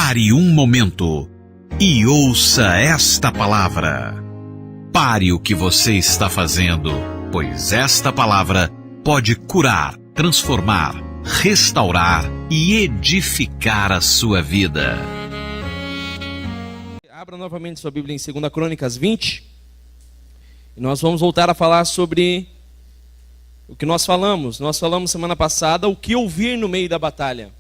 Pare um momento e ouça esta palavra. Pare o que você está fazendo, pois esta palavra pode curar, transformar, restaurar e edificar a sua vida. Abra novamente sua Bíblia em 2 Crônicas 20. E nós vamos voltar a falar sobre o que nós falamos. Nós falamos semana passada o que ouvir no meio da batalha.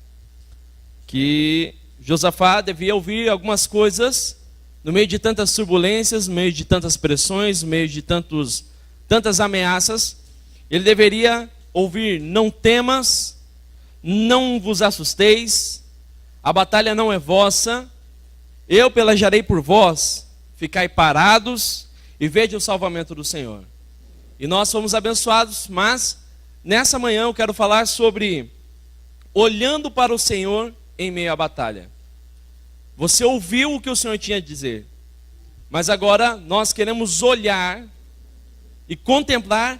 Que Josafá devia ouvir algumas coisas no meio de tantas turbulências, no meio de tantas pressões, no meio de tantas ameaças. Ele deveria ouvir: não temas, não vos assusteis, a batalha não é vossa, eu pelejarei por vós, ficai parados e vede o salvamento do Senhor. E nós fomos abençoados, mas nessa manhã eu quero falar sobre olhando para o Senhor em meio à batalha. Você ouviu o que o Senhor tinha a dizer, mas agora nós queremos olhar e contemplar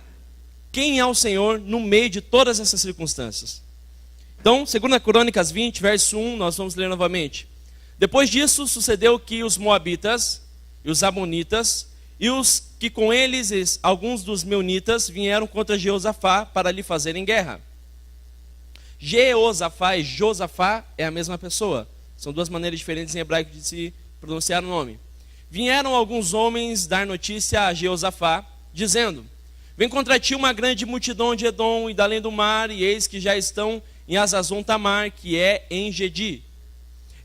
quem é o Senhor no meio de todas essas circunstâncias. Então, 2 Crônicas 20, verso 1, nós vamos ler novamente. Depois disso, sucedeu que os moabitas e os amonitas e os que com eles alguns dos meunitas vieram contra Jeosafá para lhe fazerem guerra. Jeosafá e Josafá é a mesma pessoa. São duas maneiras diferentes em hebraico de se pronunciar o nome. Vieram alguns homens dar notícia a Jeosafá, dizendo: vem contra ti uma grande multidão de Edom e da além do mar, e eis que já estão em Azazon Tamar, que é em Gedi.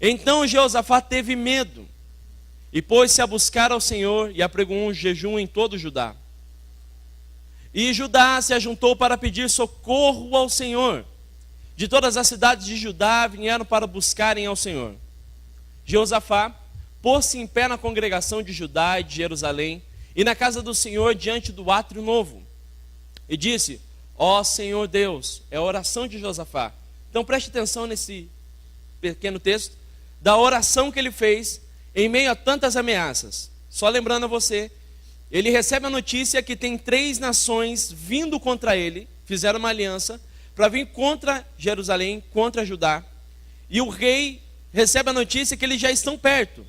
Então Jeosafá teve medo, e pôs-se a buscar ao Senhor, e apregou um jejum em todo Judá. E Judá se ajuntou para pedir socorro ao Senhor. De todas as cidades de Judá vieram para buscarem ao Senhor. Jeosafá pôs-se em pé na congregação de Judá e de Jerusalém, e na casa do Senhor diante do átrio novo. E disse: ó Senhor Deus, é a oração de Josafá. Então preste atenção nesse pequeno texto, da oração que ele fez em meio a tantas ameaças. Só lembrando a você, ele recebe a notícia que tem 3 nações vindo contra ele, fizeram uma aliança para vir contra Jerusalém, contra Judá. E o rei recebe a notícia que eles já estão perto.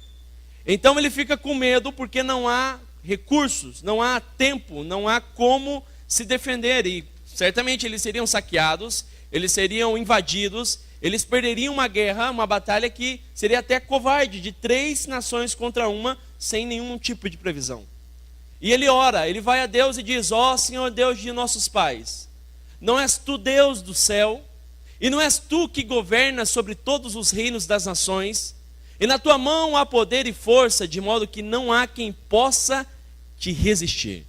Então ele fica com medo porque não há recursos, não há tempo, não há como se defender. E certamente eles seriam saqueados, eles seriam invadidos, eles perderiam uma guerra, uma batalha que seria até covarde, de 3 nações contra uma, sem nenhum tipo de previsão. E ele ora, ele vai a Deus e diz: ó Senhor Deus de nossos pais, não és tu Deus do céu, e não és tu que governas sobre todos os reinos das nações, e na tua mão há poder e força, de modo que não há quem possa te resistir.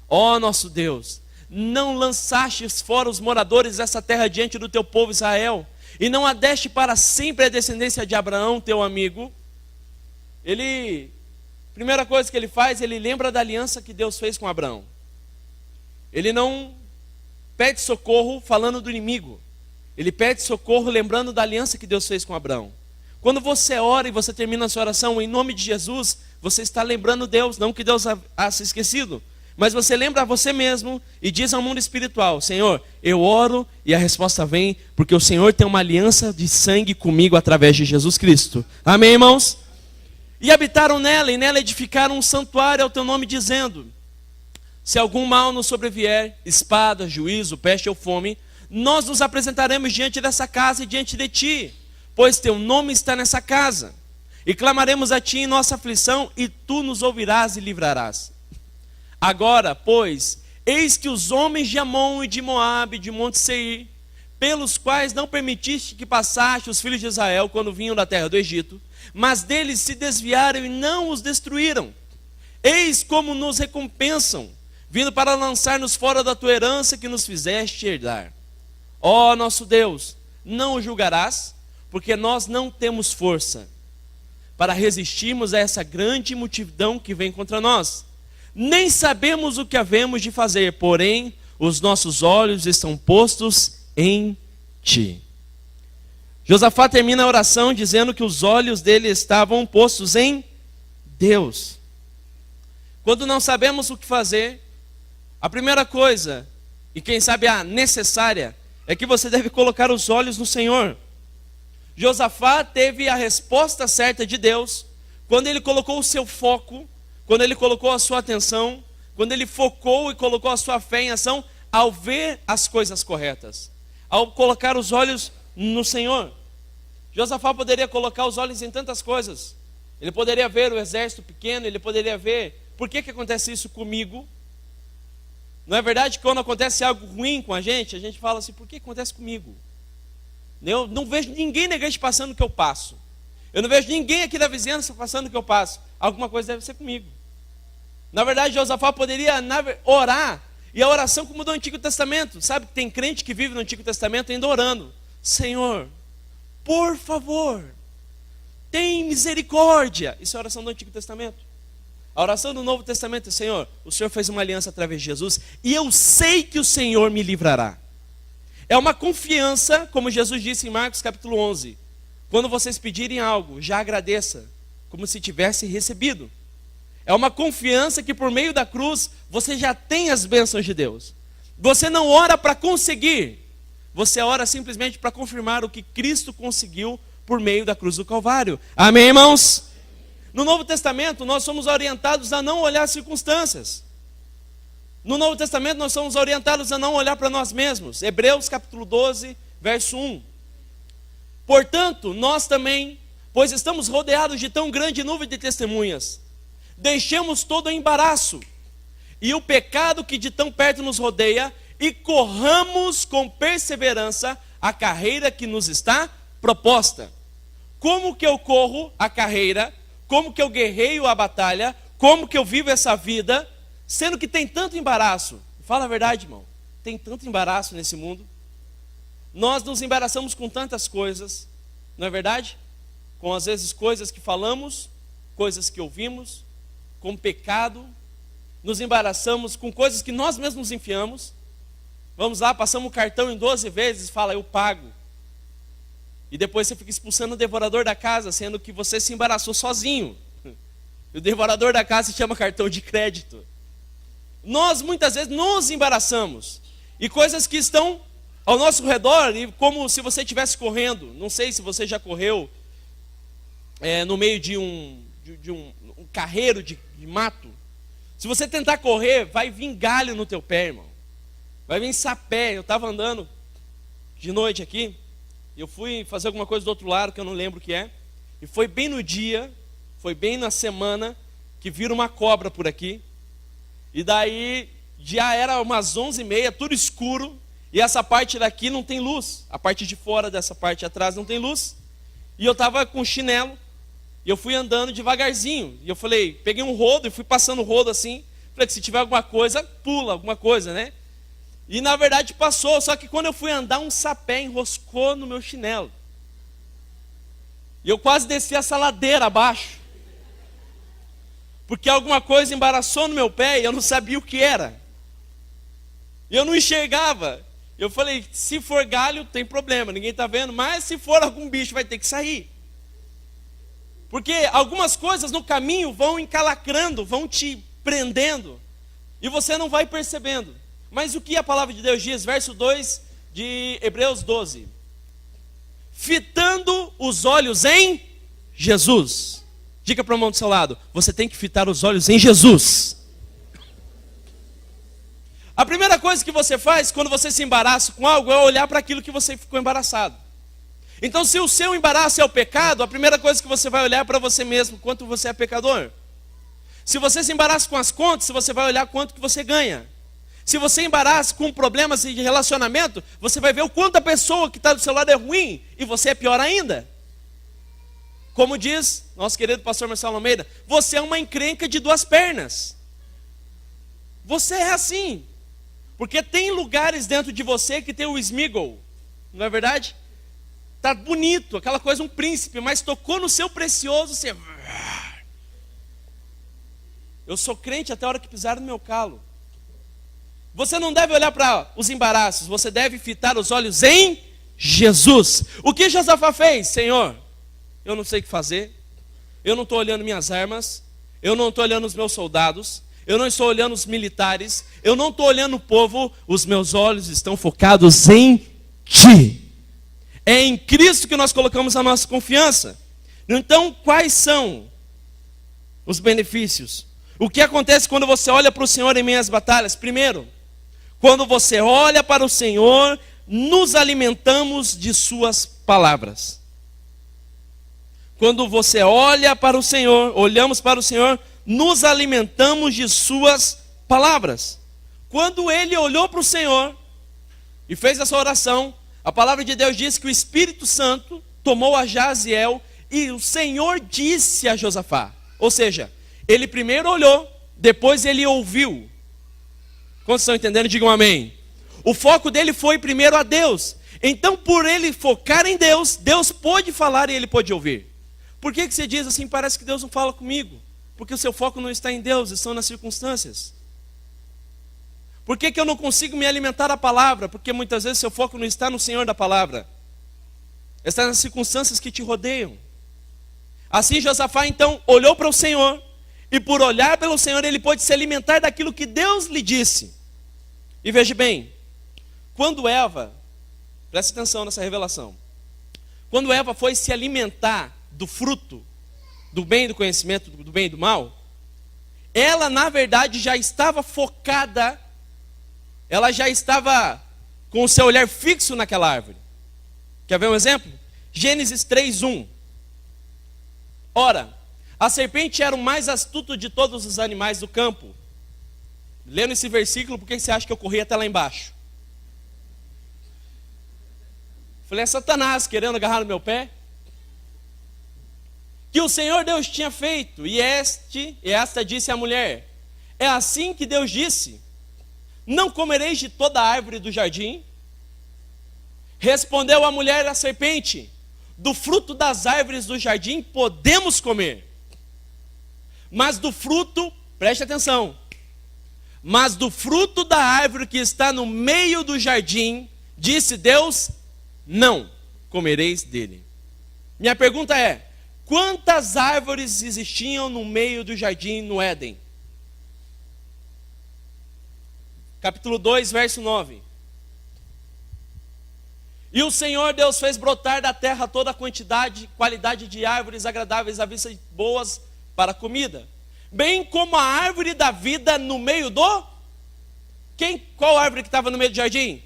Ó nosso Deus, não lançastes fora os moradores dessa terra diante do teu povo Israel, e não adeste para sempre a descendência de Abraão, teu amigo. Primeira coisa que ele faz, ele lembra da aliança que Deus fez com Abraão. Ele não pede socorro falando do inimigo, ele pede socorro lembrando da aliança que Deus fez com Abraão. Quando você ora e você termina a sua oração em nome de Jesus, você está lembrando Deus, não que Deus ha se esquecido, mas você lembra a você mesmo e diz ao mundo espiritual: Senhor, eu oro e a resposta vem, porque o Senhor tem uma aliança de sangue comigo através de Jesus Cristo. Amém, irmãos? E habitaram nela, e nela edificaram um santuário ao teu nome, dizendo: se algum mal nos sobrevier, espada, juízo, peste ou fome, nós nos apresentaremos diante dessa casa e diante de ti, pois teu nome está nessa casa. E clamaremos a ti em nossa aflição, e tu nos ouvirás e livrarás. Agora, pois, eis que os homens de Amon e de Moabe, de Monte Seir, pelos quais não permitiste que passaste os filhos de Israel quando vinham da terra do Egito, mas deles se desviaram e não os destruíram. Eis como nos recompensam, vindo para lançar-nos fora da tua herança que nos fizeste herdar. Ó nosso Deus, não o julgarás, porque nós não temos força para resistirmos a essa grande multidão que vem contra nós. Nem sabemos o que havemos de fazer, porém os nossos olhos estão postos em ti. Josafá termina a oração dizendo que os olhos dele estavam postos em Deus. Quando não sabemos o que fazer, a primeira coisa, e quem sabe a necessária, é que você deve colocar os olhos no Senhor. Josafá teve a resposta certa de Deus quando ele colocou o seu foco, quando ele colocou a sua atenção, quando ele focou e colocou a sua fé em ação ao ver as coisas corretas, ao colocar os olhos no Senhor. Josafá poderia colocar os olhos em tantas coisas. Ele poderia ver o exército pequeno, ele poderia ver, por que acontece isso comigo? Não é verdade que quando acontece algo ruim com a gente fala assim, por que acontece comigo? Eu não vejo ninguém na igreja passando o que eu passo. Eu não vejo ninguém aqui da vizinhança passando o que eu passo. Alguma coisa deve ser comigo. Na verdade, Josafá poderia orar, e a oração como do Antigo Testamento. Sabe que tem crente que vive no Antigo Testamento ainda orando. Senhor, por favor, tem misericórdia. Isso é a oração do Antigo Testamento. A oração do Novo Testamento é, Senhor, o Senhor fez uma aliança através de Jesus, e eu sei que o Senhor me livrará. É uma confiança, como Jesus disse em Marcos capítulo 11. Quando vocês pedirem algo, já agradeça, como se tivesse recebido. É uma confiança que por meio da cruz, você já tem as bênçãos de Deus. Você não ora para conseguir, você ora simplesmente para confirmar o que Cristo conseguiu por meio da cruz do Calvário. Amém, irmãos? No Novo Testamento, nós somos orientados a não olhar as circunstâncias. No Novo Testamento, nós somos orientados a não olhar para nós mesmos. Hebreus capítulo 12, verso 1. Portanto, nós também, pois estamos rodeados de tão grande nuvem de testemunhas, deixemos todo o embaraço e o pecado que de tão perto nos rodeia, e corramos com perseverança a carreira que nos está proposta. Como que eu corro a carreira? Como que eu guerreio a batalha? Como que eu vivo essa vida, sendo que tem tanto embaraço? Fala a verdade, irmão. Tem tanto embaraço nesse mundo. Nós nos embaraçamos com tantas coisas, não é verdade? Com às vezes coisas que falamos, coisas que ouvimos, com pecado. Nos embaraçamos com coisas que nós mesmos nos enfiamos. Vamos lá, passamos o cartão em 12 vezes e fala, eu pago. E depois você fica expulsando o devorador da casa, sendo que você se embaraçou sozinho. E o devorador da casa se chama cartão de crédito. Nós muitas vezes nos embaraçamos. E coisas que estão ao nosso redor, e como se você estivesse correndo. Não sei se você já correu no meio de um carreiro de mato. Se você tentar correr, vai vir galho no teu pé, irmão. Vai vir sapé. Eu estava andando de noite aqui. Eu fui fazer alguma coisa do outro lado, que eu não lembro o que é. E foi bem no dia, foi bem na semana, que vira uma cobra por aqui. E daí, já era umas 11h30, tudo escuro. E essa parte daqui não tem luz. A parte de fora dessa parte de atrás não tem luz. E eu estava com chinelo. E eu fui andando devagarzinho. E eu falei, peguei um rodo e fui passando o rodo assim. Falei que se tiver alguma coisa, pula alguma coisa, né? E na verdade passou, só que quando eu fui andar, um sapé enroscou no meu chinelo. E eu quase desci essa ladeira abaixo. Porque alguma coisa embaraçou no meu pé e eu não sabia o que era. E eu não enxergava. Eu falei, se for galho, tem problema, ninguém está vendo. Mas se for algum bicho, vai ter que sair. Porque algumas coisas no caminho vão encalacrando, vão te prendendo. E você não vai percebendo. Mas o que a palavra de Deus diz? Verso 2 de Hebreus 12. Fitando os olhos em Jesus. Diga para o irmão do seu lado, você tem que fitar os olhos em Jesus. A primeira coisa que você faz quando você se embaraça com algo é olhar para aquilo que você ficou embaraçado. Então, se o seu embaraço é o pecado, a primeira coisa que você vai olhar é para você mesmo, quanto você é pecador. Se você se embaraça com as contas, você vai olhar quanto que você ganha. Se você embaraça com problemas de relacionamento, você vai ver o quanto a pessoa que está do seu lado é ruim e você é pior ainda. Como diz nosso querido pastor Marcelo Almeida, você é uma encrenca de duas pernas. Você é assim. Porque tem lugares dentro de você que tem o Smiggle, não é verdade? Está bonito, aquela coisa, um príncipe, mas tocou no seu precioso, você... Eu sou crente até a hora que pisaram no meu calo. Você não deve olhar para os embaraços, você deve fitar os olhos em Jesus. O que Josafá fez? Senhor, eu não sei o que fazer, eu não estou olhando minhas armas, eu não estou olhando os meus soldados, eu não estou olhando os militares, eu não estou olhando o povo, os meus olhos estão focados em Ti. É em Cristo que nós colocamos a nossa confiança. Então, quais são os benefícios? O que acontece quando você olha para o Senhor em meio às batalhas? Primeiro, quando você olha para o Senhor, nos alimentamos de suas palavras. Quando você olha para o Senhor, olhamos para o Senhor, nos alimentamos de suas palavras. Quando ele olhou para o Senhor e fez essa oração, a palavra de Deus diz que o Espírito Santo tomou a Jaziel e o Senhor disse a Josafá. Ou seja, ele primeiro olhou, depois ele ouviu. Quantos estão entendendo? Digam amém. O foco dele foi primeiro a Deus. Então, por ele focar em Deus, Deus pôde falar e ele pôde ouvir. Por que você diz assim, parece que Deus não fala comigo? Porque o seu foco não está em Deus, estão nas circunstâncias. Por que eu não consigo me alimentar da palavra? Porque muitas vezes seu foco não está no Senhor da palavra. Está nas circunstâncias que te rodeiam. Assim Josafá então olhou para o Senhor. E por olhar pelo Senhor ele pôde se alimentar daquilo que Deus lhe disse. E veja bem, quando Eva, preste atenção nessa revelação. Quando Eva foi se alimentar do fruto, do bem e do conhecimento, do bem e do mal, ela na verdade já estava focada, ela já estava com o seu olhar fixo naquela árvore. Quer ver um exemplo? Gênesis 3:1. Ora, a serpente era o mais astuto de todos os animais do campo. Lendo esse versículo, por que você acha que eu corri até lá embaixo? Falei, é Satanás querendo agarrar no meu pé. Que o Senhor Deus tinha feito, e esta disse à mulher, é assim que Deus disse, não comereis de toda a árvore do jardim? Respondeu a mulher à serpente, do fruto das árvores do jardim podemos comer. Mas do fruto, preste atenção, mas do fruto da árvore que está no meio do jardim, disse Deus, não comereis dele. Minha pergunta é, quantas árvores existiam no meio do jardim no Éden? Capítulo 2, verso 9. E o Senhor Deus fez brotar da terra toda a qualidade de árvores agradáveis à vista, boas para comida, bem como a árvore da vida no meio do... Qual árvore que estava no meio do jardim?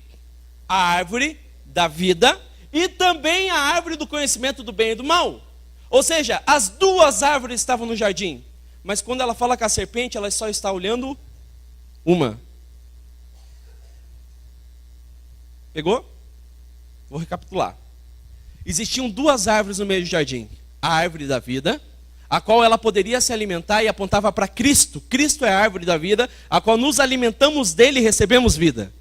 A árvore da vida e também a árvore do conhecimento do bem e do mal. Ou seja, as duas árvores estavam no jardim. Mas quando ela fala com a serpente, ela só está olhando uma. Pegou? Vou recapitular. Existiam duas árvores no meio do jardim. A árvore da vida, a qual ela poderia se alimentar e apontava para Cristo. Cristo é a árvore da vida, a qual nos alimentamos dele e recebemos vida.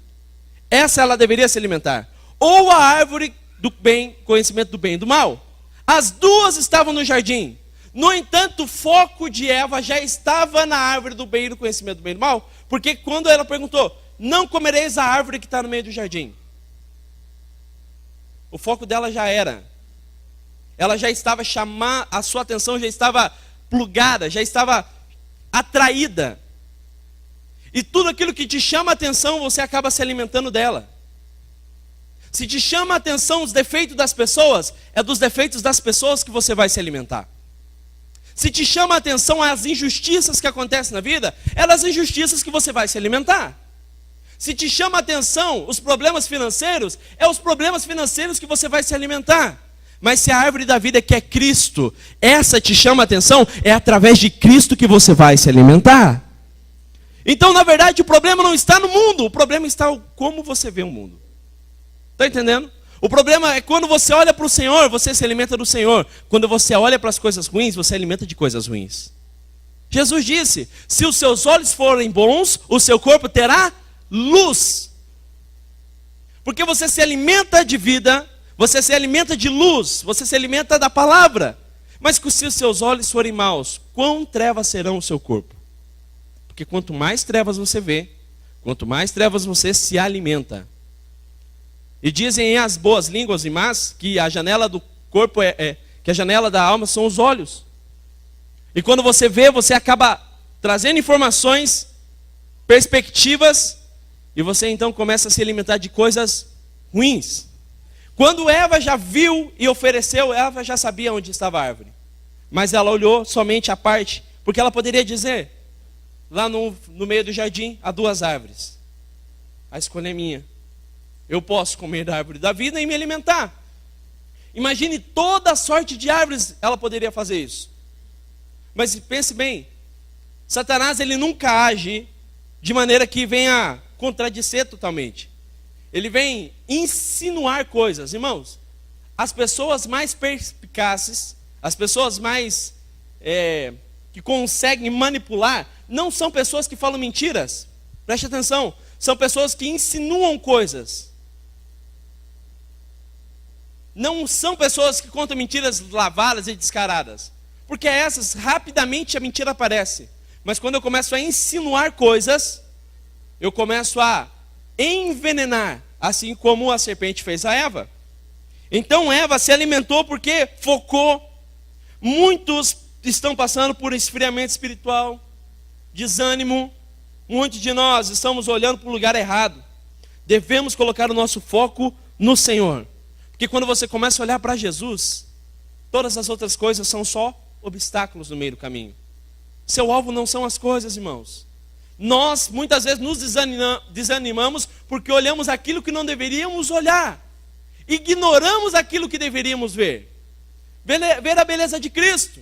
Essa ela deveria se alimentar. Ou a árvore do bem, conhecimento do bem e do mal. As duas estavam no jardim. No entanto, o foco de Eva já estava na árvore do bem e do conhecimento do bem e do mal. Porque quando ela perguntou, não comereis a árvore que está no meio do jardim. O foco dela já era. Ela já estava chamando, a sua atenção já estava plugada, já estava atraída. E tudo aquilo que te chama a atenção, você acaba se alimentando dela. Se te chama a atenção os defeitos das pessoas, é dos defeitos das pessoas que você vai se alimentar. Se te chama a atenção as injustiças que acontecem na vida, é das injustiças que você vai se alimentar. Se te chama a atenção os problemas financeiros, é os problemas financeiros que você vai se alimentar. Mas se a árvore da vida que é Cristo, essa te chama a atenção, é através de Cristo que você vai se alimentar. Então, na verdade, o problema não está no mundo, o problema está em como você vê o mundo. Está entendendo? O problema é quando você olha para o Senhor, você se alimenta do Senhor. Quando você olha para as coisas ruins, você alimenta de coisas ruins. Jesus disse, se os seus olhos forem bons, o seu corpo terá luz. Porque você se alimenta de vida, você se alimenta de luz, você se alimenta da palavra. Mas se os seus olhos forem maus, quão trevas serão o seu corpo? Porque quanto mais trevas você vê, quanto mais trevas você se alimenta. E dizem as boas línguas e más que a janela do corpo que a janela da alma são os olhos. E quando você vê, você acaba trazendo informações, perspectivas, e você então começa a se alimentar de coisas ruins. Quando Eva já viu e ofereceu, Eva já sabia onde estava a árvore. Mas ela olhou somente a parte, porque ela poderia dizer, lá no meio do jardim, há 2 árvores. A escolha é minha. Eu posso comer da árvore da vida e me alimentar. Imagine toda a sorte de árvores, ela poderia fazer isso. Mas pense bem, Satanás ele nunca age de maneira que venha contradizer totalmente. Ele vem insinuar coisas. Irmãos, as pessoas mais perspicazes, as pessoas mais que conseguem manipular, não são pessoas que falam mentiras. Preste atenção, são pessoas que insinuam coisas. Não são pessoas que contam mentiras lavadas e descaradas. Porque essas, rapidamente a mentira aparece. Mas quando eu começo a insinuar coisas, eu começo a envenenar, assim como a serpente fez a Eva. Então Eva se alimentou porque focou. Muitos estão passando por esfriamento espiritual, desânimo. Muitos de nós estamos olhando para o lugar errado. Devemos colocar o nosso foco no Senhor. Porque quando você começa a olhar para Jesus, todas as outras coisas são só obstáculos no meio do caminho. Seu alvo não são as coisas, irmãos. Nós muitas vezes nos desanimamos porque olhamos aquilo que não deveríamos olhar. Ignoramos aquilo que deveríamos ver. Ver a beleza de Cristo.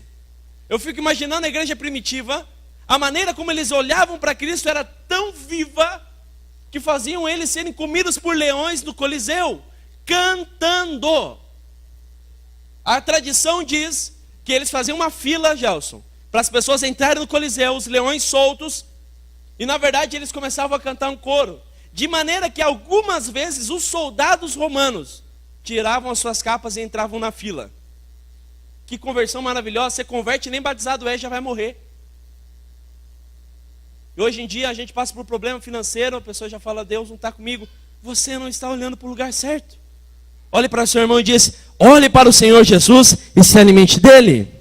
Eu fico imaginando a igreja primitiva, a maneira como eles olhavam para Cristo era tão viva que faziam eles serem comidos por leões no Coliseu, cantando. A tradição diz que eles faziam uma fila, Gelson, para as pessoas entrarem no Coliseu, os leões soltos, e na verdade eles começavam a cantar um coro, de maneira que algumas vezes os soldados romanos tiravam as suas capas e entravam na fila. Que conversão maravilhosa, você converte, nem batizado já vai morrer. E hoje em dia a gente passa por um problema financeiro, a pessoa já fala, Deus não está comigo. Você não está olhando para o lugar certo. Olhe para o seu irmão e diz, olhe para o Senhor Jesus e se alimente dele.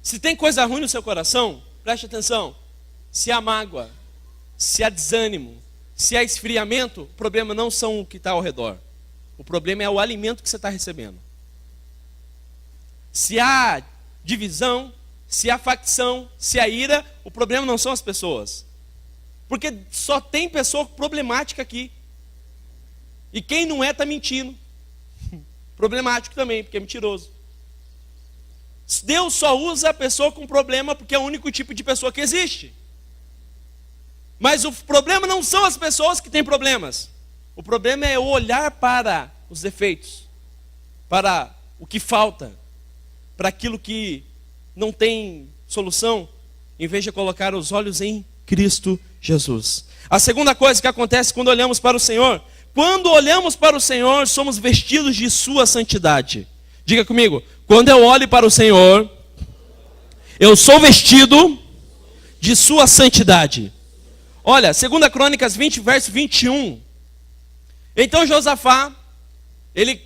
Se tem coisa ruim no seu coração, preste atenção. Se há mágoa, se há desânimo, se há esfriamento, o problema não são o que está ao redor. O problema é o alimento que você está recebendo. Se há divisão, se há facção, se há ira, o problema não são as pessoas. Porque só tem pessoa problemática aqui. E quem não está mentindo. Problemático também, porque é mentiroso. Deus só usa a pessoa com problema porque é o único tipo de pessoa que existe. Mas o problema não são as pessoas que têm problemas. O problema é olhar para os defeitos, para o que falta, para aquilo que não tem solução, em vez de colocar os olhos em Cristo Jesus. A segunda coisa que acontece quando olhamos para o Senhor, quando olhamos para o Senhor, somos vestidos de sua santidade. Diga comigo, quando eu olho para o Senhor, eu sou vestido de sua santidade. Olha, 2 Crônicas 20, verso 21. Então Josafá, ele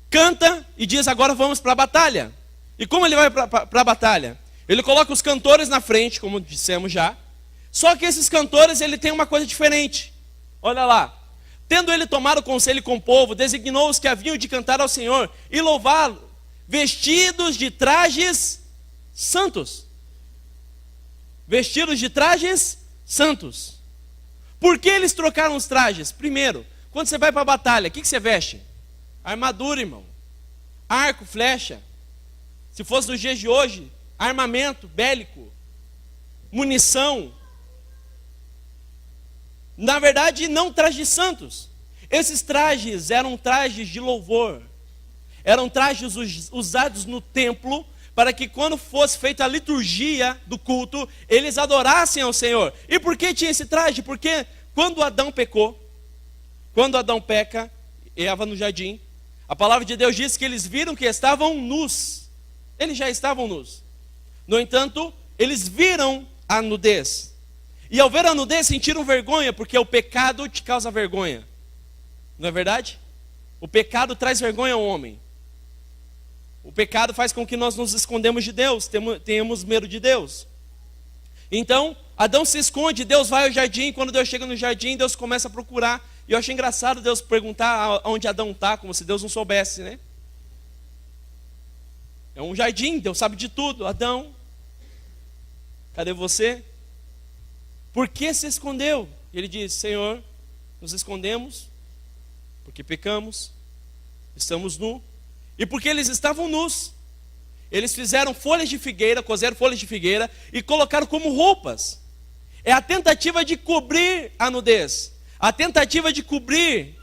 canta e diz, agora vamos para a batalha. E como ele vai para a batalha? Ele coloca os cantores na frente, como dissemos já. Só que esses cantores, ele tem uma coisa diferente. Olha lá. Tendo ele tomado conselho com o povo, designou os que haviam de cantar ao Senhor e louvá-lo, vestidos de trajes santos. Vestidos de trajes santos. Por que eles trocaram os trajes? Primeiro, quando você vai para a batalha, o que você veste? Armadura, irmão. Arco, flecha. Se fosse nos dias de hoje, armamento bélico. Munição. Na verdade, não trajes santos. Esses trajes eram trajes de louvor. Eram trajes usados no templo para que quando fosse feita a liturgia do culto, eles adorassem ao Senhor. E por que tinha esse traje? Porque quando Adão pecou, quando Adão peca, Eva no jardim, a palavra de Deus diz que eles viram que estavam nus. Eles já estavam nus. No entanto, eles viram a nudez. E ao ver a nudez, sentiram vergonha, porque o pecado te causa vergonha. Não é verdade? O pecado traz vergonha ao homem. O pecado faz com que nós nos escondemos de Deus, tenhamos medo de Deus. Então, Adão se esconde, Deus vai ao jardim, quando Deus chega no jardim, Deus começa a procurar E eu achei engraçado Deus perguntar onde Adão está, como se Deus não soubesse, né? É um jardim, Deus sabe de tudo. Adão, cadê você? Por que se escondeu? Ele diz: Senhor, nos escondemos porque pecamos, estamos nus. E porque eles estavam nus, eles fizeram folhas de figueira, cozeram folhas de figueira e colocaram como roupas. É a tentativa de cobrir a nudez, a tentativa de cobrir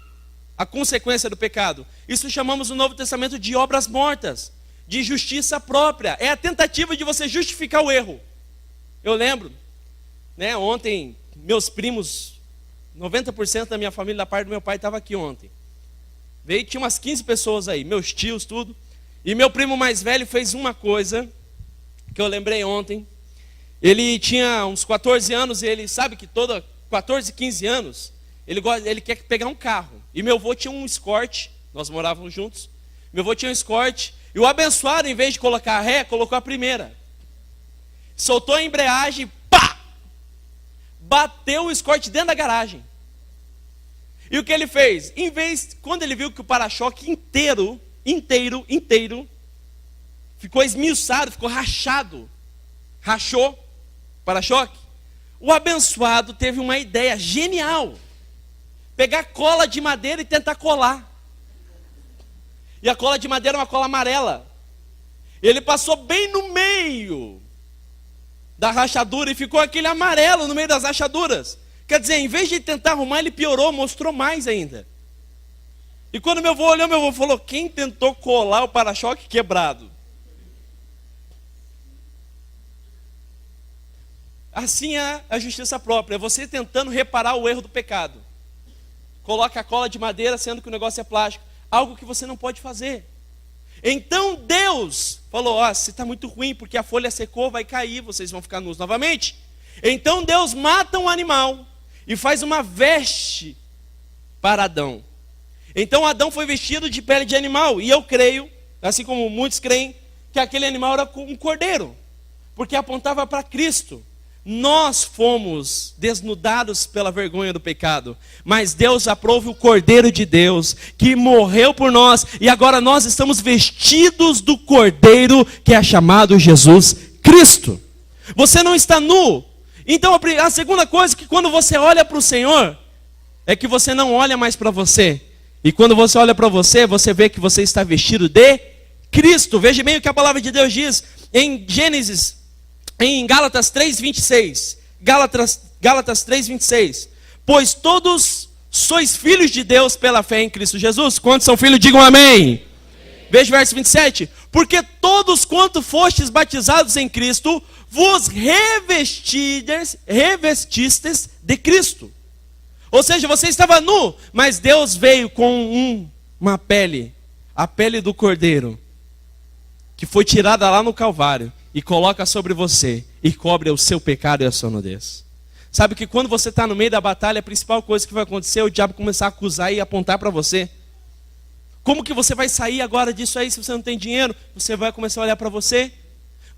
a consequência do pecado. Isso chamamos no Novo Testamento de obras mortas, de justiça própria. É a tentativa de você justificar o erro. Eu lembro, né, ontem, meus primos, 90% da minha família, da parte do meu pai, estava aqui ontem. Veio, tinha umas 15 pessoas aí, meus tios, tudo. E meu primo mais velho fez uma coisa que eu lembrei ontem. Ele tinha uns 14 anos e ele sabe que toda 14, 15 anos, ele quer pegar um carro. E meu avô tinha um Escort, nós morávamos juntos. Meu avô tinha um Escort e o abençoado, em vez de colocar a ré, colocou a primeira. Soltou a embreagem, pá! Bateu o Escort dentro da garagem. E o que ele fez? Em vez, quando ele viu que o para-choque inteiro, ficou esmiuçado, ficou rachado, rachou o para-choque, o abençoado teve uma ideia genial: pegar cola de madeira e tentar colar. E a cola de madeira é uma cola amarela. Ele passou bem no meio da rachadura e ficou aquele amarelo no meio das rachaduras. Quer dizer, em vez de tentar arrumar, ele piorou, mostrou mais ainda. E quando meu avô olhou, meu avô falou: quem tentou colar o para-choque quebrado? Assim é a justiça própria, é você tentando reparar o erro do pecado. Coloca a cola de madeira, sendo que o negócio é plástico. Algo que você não pode fazer. Então Deus falou: se está muito ruim, porque a folha secou, vai cair, vocês vão ficar nus novamente. Então Deus mata um animal e faz uma veste para Adão. Então Adão foi vestido de pele de animal. E eu creio, assim como muitos creem, que aquele animal era um cordeiro, porque apontava para Cristo. Nós fomos desnudados pela vergonha do pecado, mas Deus aprova o Cordeiro de Deus, que morreu por nós, e agora nós estamos vestidos do Cordeiro, que é chamado Jesus Cristo. Você não está nu. Então a segunda coisa é que quando você olha para o Senhor, é que você não olha mais para você. E quando você olha para você, você vê que você está vestido de Cristo. Veja bem o que a palavra de Deus diz em em Gálatas 3:26. Gálatas 3:26. Pois todos sois filhos de Deus pela fé em Cristo Jesus. Quantos são filhos, digam amém. Amém. Veja o verso 27. Porque todos quanto fostes batizados em Cristo, vos revestistes de Cristo. Ou seja, você estava nu, mas Deus veio com uma pele, a pele do Cordeiro, que foi tirada lá no Calvário, e coloca sobre você, e cobre o seu pecado e a sua nudez. Sabe que quando você está no meio da batalha, a principal coisa que vai acontecer é o diabo começar a acusar e apontar para você. Como que você vai sair agora disso aí se você não tem dinheiro? Você vai começar a olhar para você,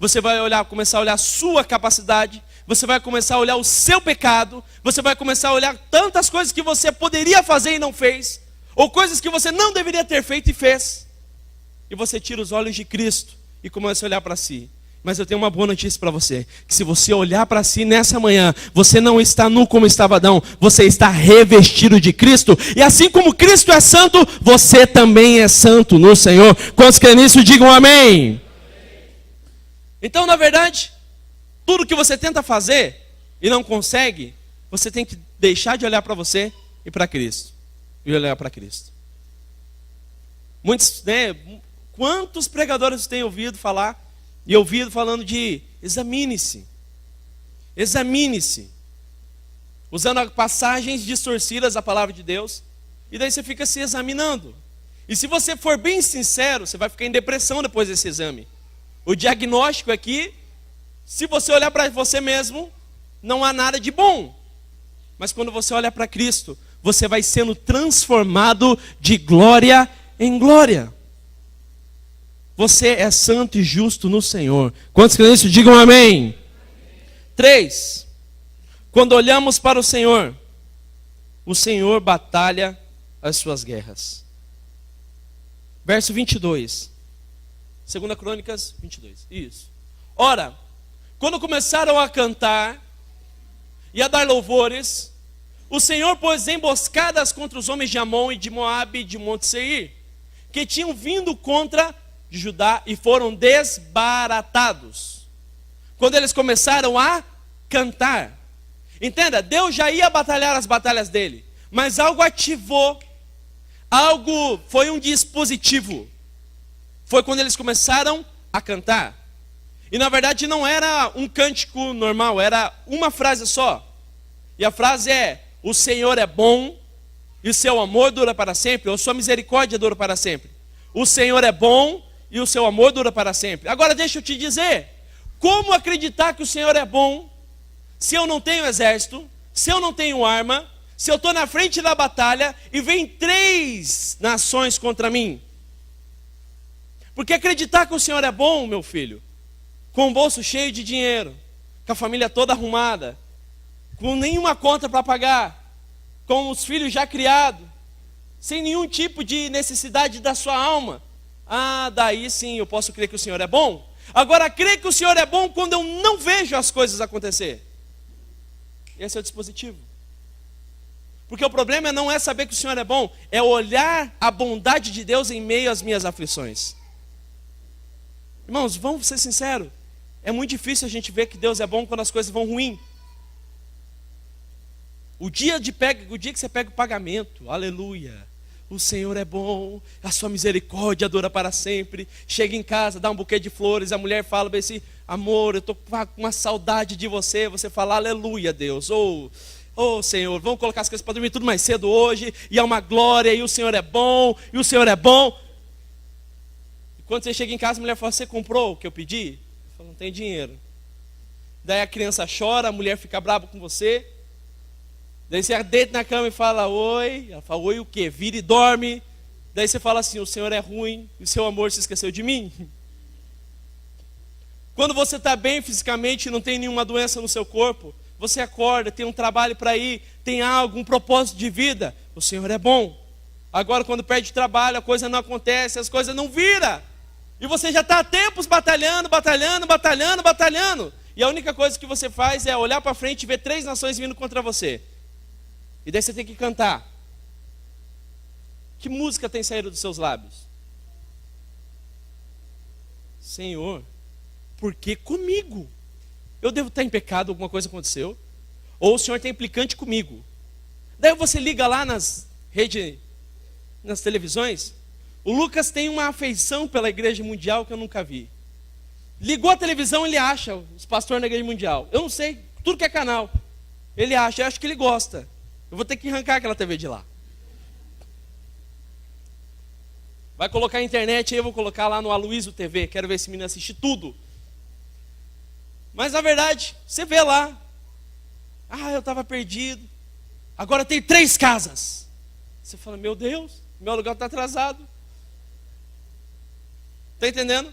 você vai começar a olhar a sua capacidade, você vai começar a olhar o seu pecado, você vai começar a olhar tantas coisas que você poderia fazer e não fez, ou coisas que você não deveria ter feito e fez. E você tira os olhos de Cristo e começa a olhar para si. Mas eu tenho uma boa notícia para você, que se você olhar para si nessa manhã, você não está nu como estava Adão, você está revestido de Cristo, e assim como Cristo é santo, você também é santo no Senhor. Quantos creem nisso, digam amém. Então, na verdade, tudo que você tenta fazer e não consegue, você tem que deixar de olhar para você e para Cristo, e olhar para Cristo. Muitos, quantos pregadores têm ouvido falar, e ouvido falando de examine-se, usando passagens distorcidas da palavra de Deus, e daí você fica se examinando. E se você for bem sincero, você vai ficar em depressão depois desse exame. O diagnóstico é que, se você olhar para você mesmo, não há nada de bom. Mas quando você olha para Cristo, você vai sendo transformado de glória em glória. Você é santo e justo no Senhor. Quantos creem nisso? Digam amém. 3. Quando olhamos para o Senhor, o Senhor batalha as suas guerras. Verso 22. 2 Crônicas 22. Isso. Ora, quando começaram a cantar e a dar louvores, o Senhor pôs emboscadas contra os homens de Amon e de Moabe e de Monte Seir, que tinham vindo contra Judá e foram desbaratados. Quando eles começaram a cantar. Entenda, Deus já ia batalhar as batalhas dele, mas algo ativou, algo foi um dispositivo. Foi quando eles começaram a cantar. E na verdade não era um cântico normal, era uma frase só. E a frase é: o Senhor é bom e o seu amor dura para sempre, ou sua misericórdia dura para sempre. O Senhor é bom e o seu amor dura para sempre. Agora deixa eu te dizer, como acreditar que o Senhor é bom se eu não tenho exército, se eu não tenho arma, se eu estou na frente da batalha e vem 3 nações contra mim? Porque acreditar que o Senhor é bom, meu filho, com o bolso cheio de dinheiro, com a família toda arrumada, com nenhuma conta para pagar, com os filhos já criados, sem nenhum tipo de necessidade da sua alma, daí sim eu posso crer que o Senhor é bom. Agora, crer que o Senhor é bom quando eu não vejo as coisas acontecer, esse é o dispositivo. Porque o problema não é saber que o Senhor é bom, é olhar a bondade de Deus em meio às minhas aflições. Irmãos, vamos ser sinceros, é muito difícil a gente ver que Deus é bom quando as coisas vão ruim. O dia que você pega o pagamento, aleluia, o Senhor é bom, a sua misericórdia dura para sempre. Chega em casa, dá um buquê de flores, a mulher fala bem assim: amor, eu estou com uma saudade de você. Você fala: aleluia, Deus, Senhor, vamos colocar as coisas para dormir tudo mais cedo hoje, e é uma glória, e o Senhor é bom, e o Senhor é bom. E quando você chega em casa, a mulher fala: você comprou o que eu pedi? Eu falo: não tem dinheiro. Daí a criança chora, a mulher fica brava com você. Daí você deita na cama e fala: oi. Ela fala: oi o quê? Vira e dorme. Daí você fala assim: o Senhor é ruim e o seu amor se esqueceu de mim. Quando você está bem fisicamente, não tem nenhuma doença no seu corpo, você acorda, tem um trabalho para ir, tem algo, um propósito de vida, o Senhor é bom. Agora quando perde trabalho, a coisa não acontece, as coisas não viram. E você já está há tempos batalhando. E a única coisa que você faz é olhar para frente e ver 3 nações vindo contra você. E daí você tem que cantar. Que música tem saído dos seus lábios? Senhor, por que comigo? Eu devo estar em pecado, alguma coisa aconteceu? Ou o Senhor está implicante comigo? Daí você liga lá nas redes, nas televisões. O Lucas tem uma afeição pela Igreja Mundial que eu nunca vi. Ligou a televisão, ele acha os pastores da Igreja Mundial. Eu não sei, tudo que é canal. Ele acha, eu acho que ele gosta. Eu vou ter que arrancar aquela TV de lá. Vai colocar a internet aí, eu vou colocar lá no Aloysio TV. Quero ver esse menino assistir tudo. Mas na verdade, você vê lá. Eu estava perdido. Agora tem 3 casas. Você fala: meu Deus, meu aluguel está atrasado. Está entendendo?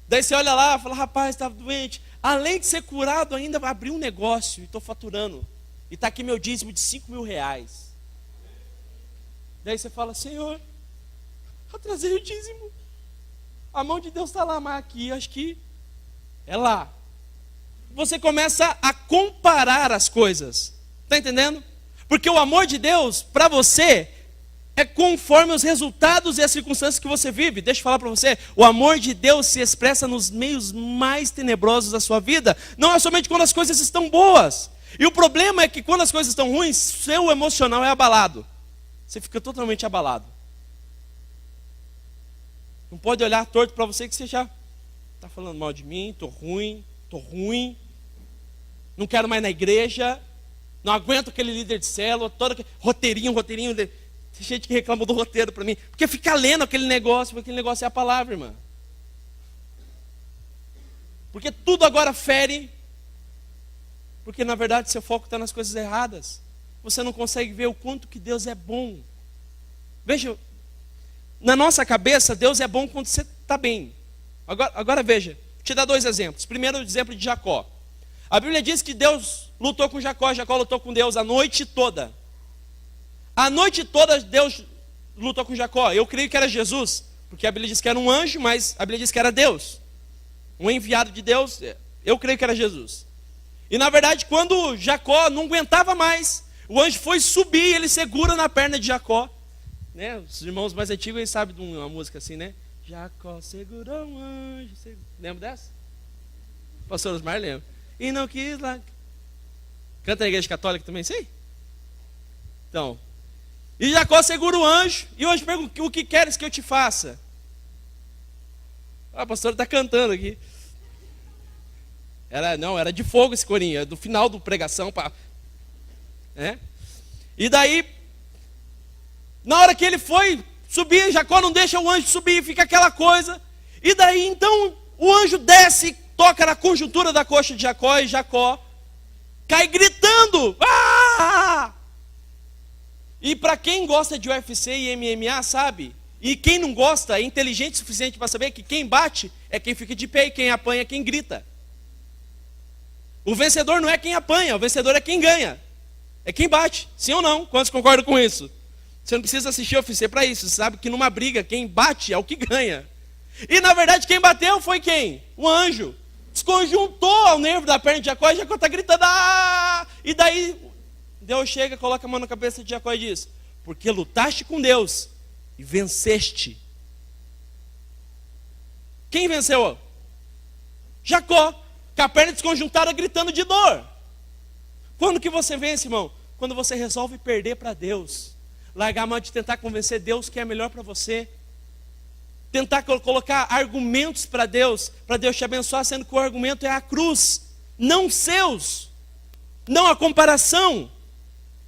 Daí você olha lá e fala: rapaz, estava doente. Além de ser curado, ainda vai abrir um negócio e estou faturando. E está aqui meu dízimo de 5 mil reais. Daí você fala: Senhor, eu trazei o dízimo. A mão de Deus está lá, mas aqui, acho que é lá. Você começa a comparar as coisas. Está entendendo? Porque o amor de Deus, para você, é conforme os resultados e as circunstâncias que você vive. Deixa eu falar para você, o amor de Deus se expressa nos meios mais tenebrosos da sua vida. Não é somente quando as coisas estão boas. E o problema é que quando as coisas estão ruins, seu emocional é abalado. Você fica totalmente abalado. Não pode olhar torto para você que você já está falando mal de mim, estou ruim, não quero mais na igreja, não aguento aquele líder de célula, todo aquele roteirinho. Tem gente que reclama do roteiro para mim, porque fica lendo aquele negócio, porque aquele negócio é a palavra, irmã. Porque tudo agora fere, porque na verdade seu foco está nas coisas erradas. Você não consegue ver o quanto que Deus é bom. Veja, na nossa cabeça, Deus é bom quando você está bem. Agora veja, vou te dar 2 exemplos. Primeiro, o exemplo de Jacó. A Bíblia diz que Deus lutou com Jacó, Jacó lutou com Deus a noite toda. A noite toda Deus lutou com Jacó. Eu creio que era Jesus, porque a Bíblia diz que era um anjo, mas a Bíblia diz que era Deus. Um enviado de Deus, eu creio que era Jesus. E na verdade, quando Jacó não aguentava mais, o anjo foi subir, ele segura na perna de Jacó. Né? Os irmãos mais antigos, eles sabem de uma música assim, né? Jacó segurou um anjo. Lembra dessa? Pastor Osmar lembra. E não quis lá. Canta na igreja católica também, sei? Então, e Jacó segura o anjo, e o anjo pergunta: o que queres que eu te faça? A pastora está cantando aqui. Era de fogo esse corinho, do final da pregação. E daí, na hora que ele foi subir, Jacó não deixa o anjo subir, fica aquela coisa. E daí, então, o anjo desce, toca na conjuntura da coxa de Jacó, e Jacó cai gritando. Ah! E para quem gosta de UFC e MMA, sabe? E quem não gosta é inteligente o suficiente para saber que quem bate é quem fica de pé e quem apanha é quem grita. O vencedor não é quem apanha, o vencedor é quem ganha. É quem bate, sim ou não? Quantos concordam com isso? Você não precisa assistir UFC para isso, você sabe que numa briga quem bate é o que ganha. E na verdade quem bateu foi quem? O anjo. Desconjuntou o nervo da perna de Jacó e Jacó está gritando. Ah! E daí Deus chega, coloca a mão na cabeça de Jacó e diz: porque lutaste com Deus e venceste. Quem venceu? Jacó, com a perna desconjuntada gritando de dor. Quando que você vence, irmão? Quando você resolve perder para Deus. Largar a mão de tentar convencer Deus que é melhor para você. Tentar colocar argumentos para Deus te abençoar, sendo que o argumento é a cruz, não seus, não a comparação.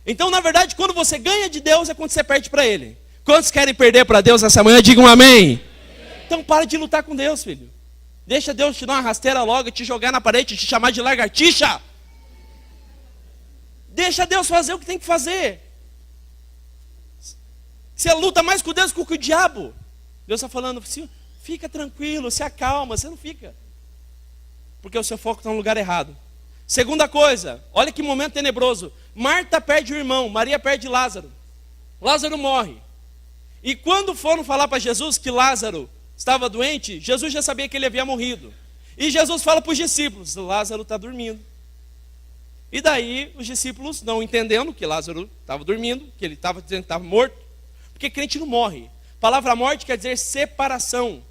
Então, na verdade, quando você ganha de Deus é quando você perde para Ele. Quantos querem perder para Deus essa manhã? Digam amém. Então, para de lutar com Deus, filho. Deixa Deus te dar uma rasteira logo, te jogar na parede, te chamar de lagartixa. Deixa Deus fazer o que tem que fazer. Você luta mais com Deus que com o diabo. Deus está falando: fica tranquilo, se acalma. Você não fica, porque o seu foco está no lugar errado. Segunda coisa, olha que momento tenebroso. Marta perde o irmão, Maria perde Lázaro. Lázaro morre. E quando foram falar para Jesus que Lázaro estava doente, Jesus já sabia que ele havia morrido. E Jesus fala para os discípulos: Lázaro está dormindo. E daí os discípulos, não entendendo que Lázaro estava dormindo, que ele estava dizendo que estava morto, porque crente não morre. A palavra morte quer dizer separação,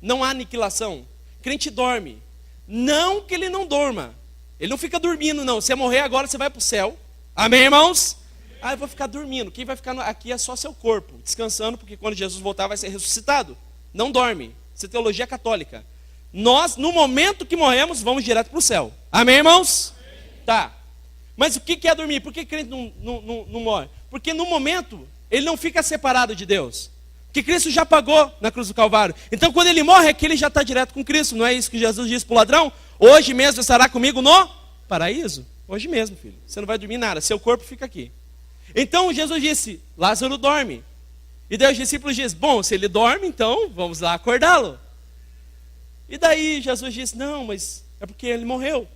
não há aniquilação. Crente dorme. Não que ele não durma. Ele não fica dormindo, não. Se morrer agora, você vai para o céu. Amém, irmãos? Ah, eu vou ficar dormindo. Quem vai ficar aqui é só seu corpo, descansando, porque quando Jesus voltar vai ser ressuscitado. Não dorme. Isso é teologia católica. Nós, no momento que morremos, vamos direto para o céu. Amém, irmãos? Tá. Mas o que é dormir? Por que crente não morre? Porque no momento, ele não fica separado de Deus. Que Cristo já pagou na cruz do Calvário. Então quando ele morre, é que ele já está direto com Cristo. Não é isso que Jesus disse para o ladrão? Hoje mesmo estará comigo no paraíso. Hoje mesmo, filho. Você não vai dormir nada, seu corpo fica aqui. Então Jesus disse: Lázaro dorme. E daí os discípulos dizem: bom, se ele dorme, então vamos lá acordá-lo. E daí Jesus disse: não, mas é porque ele morreu.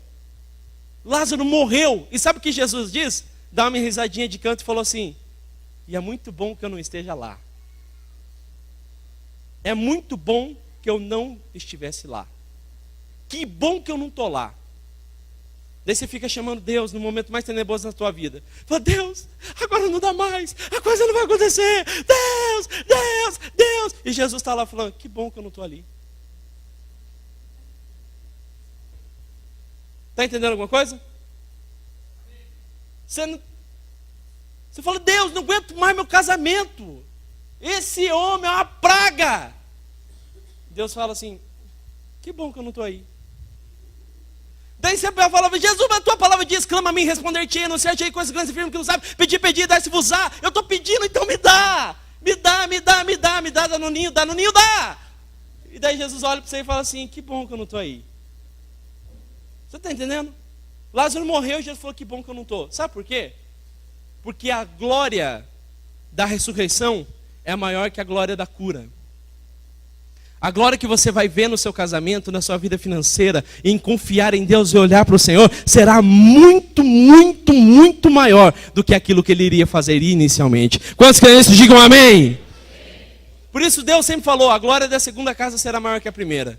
Lázaro morreu. E sabe o que Jesus diz? Dá uma risadinha de canto e falou assim: e é muito bom que eu não esteja lá. É muito bom que eu não estivesse lá. Que bom que eu não estou lá. Daí você fica chamando Deus no momento mais tenebroso da tua vida. Fala: Deus, agora não dá mais. A coisa não vai acontecer. Deus, Deus, Deus. E Jesus está lá falando: que bom que eu não estou ali. Está entendendo alguma coisa? Você fala: Deus, não aguento mais meu casamento. Esse homem é uma praga. Deus fala assim: que bom que eu não estou aí. Daí você fala: Jesus, mas a tua palavra diz: clama a mim, responder-te, anunciar-te coisas grandes e firmes que não sabe. Pedir, dar-se-vos-á. Eu estou pedindo, então me dá. Me dá, dá no ninho, dá. E daí Jesus olha para você e fala assim: que bom que eu não estou aí. Você está entendendo? Lázaro morreu e Jesus falou: que bom que eu não estou. Sabe por quê? Porque a glória da ressurreição é maior que a glória da cura. A glória que você vai ver no seu casamento, na sua vida financeira, em confiar em Deus e olhar para o Senhor, será muito, muito, muito maior do que aquilo que Ele iria fazer inicialmente. Quantos crentes digam amém? Por isso Deus sempre falou, a glória da segunda casa será maior que a primeira.